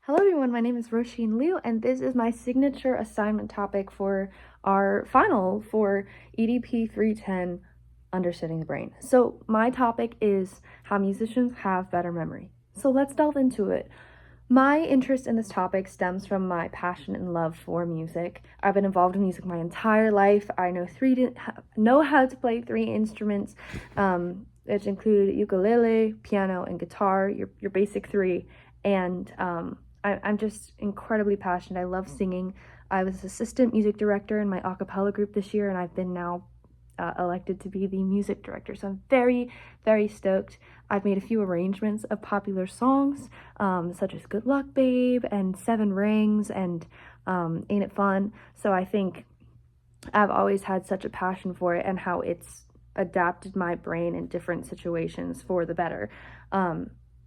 Hello everyone, my name is Roisin Liu, and this is my signature assignment topic for our final for EDP 310, Understanding the Brain. So my topic is how musicians have better memory. So let's delve into it. My interest in this topic stems from my passion and love for music. I've been involved in music my entire life. I know how to play 3 instruments, which include ukulele, piano, and guitar, your basic 3, and I'm just incredibly passionate. I love singing. I was assistant music director in my a cappella group this year, and I've been now elected to be the music director. So I'm very, very stoked. I've made a few arrangements of popular songs, such as Good Luck Babe and Seven Rings and Ain't It Fun? So I think I've always had such a passion for it and how it's adapted my brain in different situations for the better.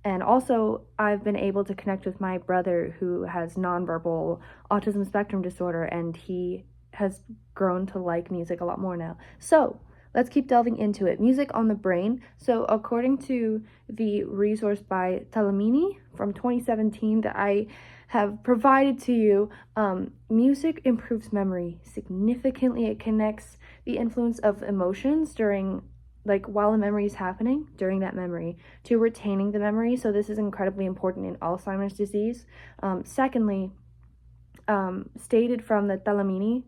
And also, I've been able to connect with my brother who has nonverbal autism spectrum disorder, and he has grown to like music a lot more now. So let's keep delving into it. Music on the brain. So according to the resource by Talamini from 2017 that I have provided to you, music improves memory significantly. It connects the influence of emotions while the memory is happening, during that memory, to retaining the memory. So this is incredibly important in Alzheimer's disease. Secondly, stated from the Talamini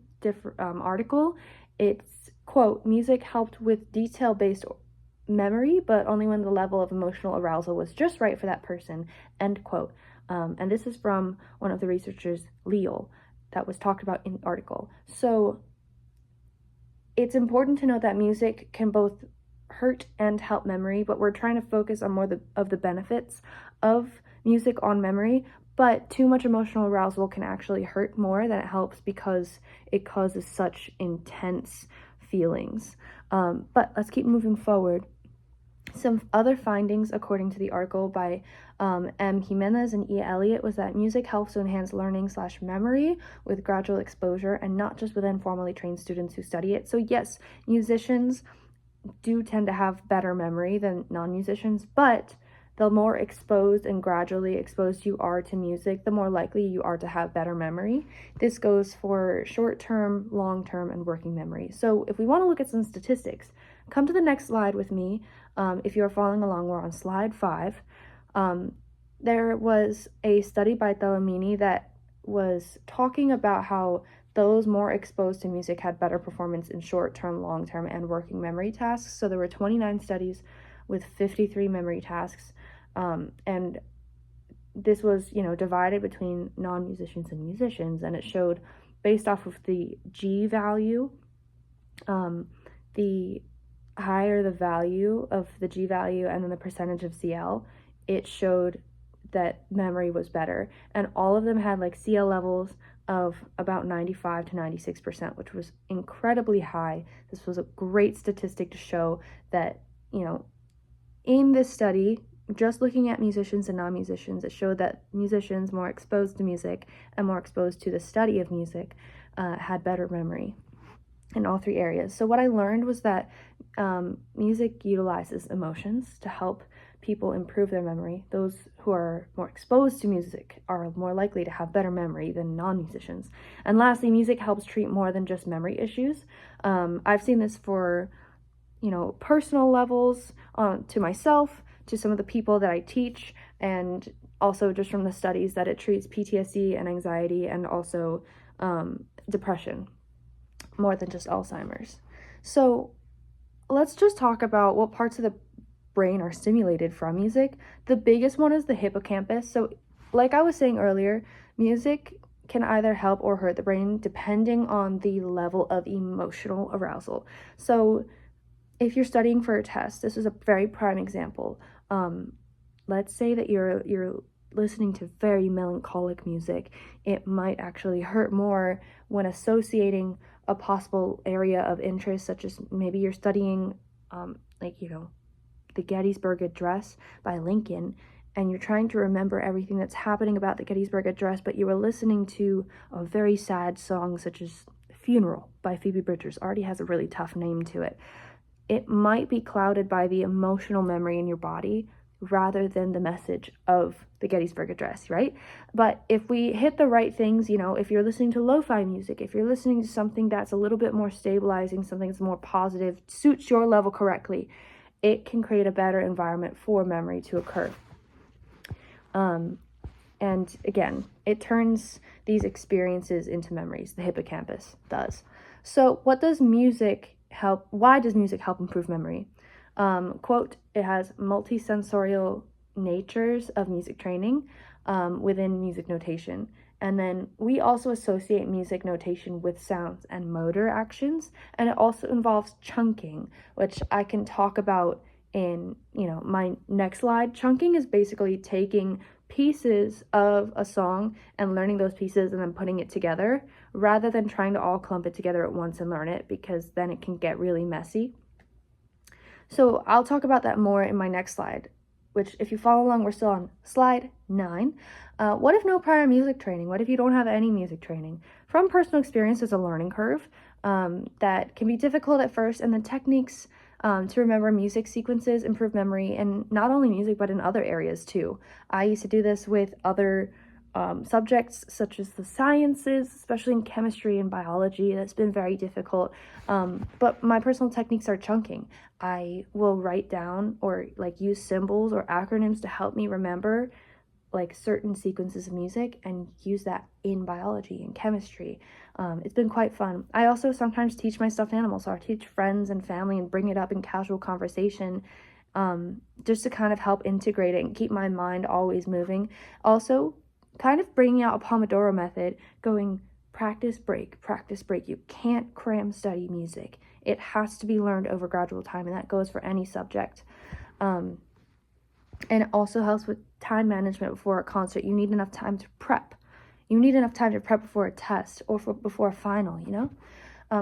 article, it's, quote, music helped with detail-based memory, but only when the level of emotional arousal was just right for that person, end quote. And this is from one of the researchers, Leal, that was talked about in the article. So it's important to note that music can both hurt and help memory, but we're trying to focus on more of the benefits of music on memory. But too much emotional arousal can actually hurt more than it helps because it causes such intense feelings. But let's keep moving forward. Some other findings, according to the article by M. Jimenez and E. Elliott, was that music helps to enhance learning/memory with gradual exposure and not just with informally trained students who study it. So yes, musicians do tend to have better memory than non-musicians, but the more exposed and gradually exposed you are to music, the more likely you are to have better memory. This goes for short-term, long-term, and working memory. So if we want to look at some statistics, come to the next slide with me. If you're following along, we're on slide 5. There was a study by Talamini that was talking about how those more exposed to music had better performance in short-term, long-term, and working memory tasks. So there were 29 studies with 53 memory tasks, and this was, divided between non-musicians and musicians, and it showed, based off of the G value, the higher the value of the G value and then the percentage of CL, it showed that memory was better. And all of them had CL levels of about 95 to 96%, which was incredibly high. This was a great statistic to show that, in this study, just looking at musicians and non-musicians, it showed that musicians more exposed to music and more exposed to the study of music had better memory in all 3 areas. So what I learned was that music utilizes emotions to help people improve their memory. Those who are more exposed to music are more likely to have better memory than non-musicians. And lastly, music helps treat more than just memory issues. I've seen this for, personal levels, to myself, to some of the people that I teach, and also just from the studies that it treats PTSD and anxiety and also depression more than just Alzheimer's. So let's just talk about what parts of the brain are stimulated from music. The biggest one is the hippocampus. So like I was saying earlier, music can either help or hurt the brain depending on the level of emotional arousal. So if you're studying for a test, this is a very prime example. Let's say that you're listening to very melancholic music. It might actually hurt more when associating a possible area of interest, such as maybe you're studying the Gettysburg Address by Lincoln, and you're trying to remember everything that's happening about the Gettysburg Address, but you were listening to a very sad song such as Funeral by Phoebe Bridgers. Already has a really tough name to it. It might be clouded by the emotional memory in your body rather than the message of the Gettysburg Address, right? But if we hit the right things, if you're listening to lo-fi music, if you're listening to something that's a little bit more stabilizing, something that's more positive, suits your level correctly, it can create a better environment for memory to occur. And again, it turns these experiences into memories, the hippocampus does. So why does music help improve memory? Quote, it has multisensorial natures of music training within music notation. And then we also associate music notation with sounds and motor actions. And it also involves chunking, which I can talk about in, my next slide. Chunking is basically taking pieces of a song and learning those pieces and then putting it together rather than trying to all clump it together at once and learn it, because then it can get really messy. So I'll talk about that more in my next slide, which if you follow along, we're still on slide 9. What if no prior music training? What if you don't have any music training? From personal experience, there's a learning curve that can be difficult at first, and the techniques to remember music sequences improve memory, and not only music, but in other areas too. I used to do this with other subjects such as the sciences, especially in chemistry and biology. That's been very difficult. But my personal techniques are chunking. I will write down or use symbols or acronyms to help me remember certain sequences of music and use that in biology and chemistry. It's been quite fun. I also sometimes teach my stuffed animals, so I teach friends and family and bring it up in casual conversation just to kind of help integrate it and keep my mind always moving. Also, kind of bringing out a Pomodoro method, going practice, break, practice, break. You can't cram study music. It has to be learned over gradual time, and that goes for any subject. And it also helps with time management before a concert. You need enough time to prep. You need enough time to prep before a test or before a final,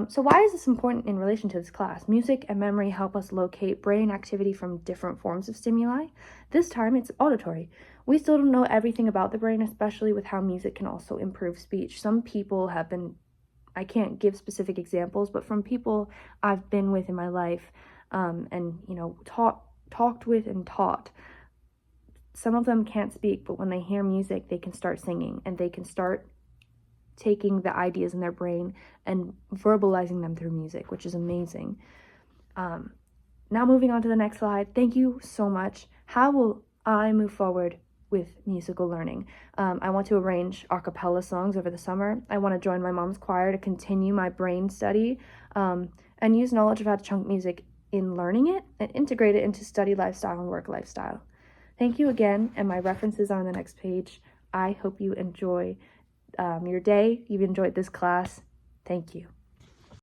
So why is this important in relation to this class? Music and memory help us locate brain activity from different forms of stimuli. This time it's auditory. We still don't know everything about the brain, especially with how music can also improve speech. Some people have been, I can't give specific examples, but from people I've been with in my life and, talked with and taught, some of them can't speak, but when they hear music, they can start singing and they can start taking the ideas in their brain and verbalizing them through music, which is amazing. Now moving on to the next slide. Thank you so much. How will I move forward with musical learning? I want to arrange a cappella songs over the summer. I want to join my mom's choir to continue my brain study and use knowledge of how to chunk music in learning it and integrate it into study lifestyle and work lifestyle. Thank you again, and my references are on the next page. I hope you enjoy your day. You've enjoyed this class. Thank you.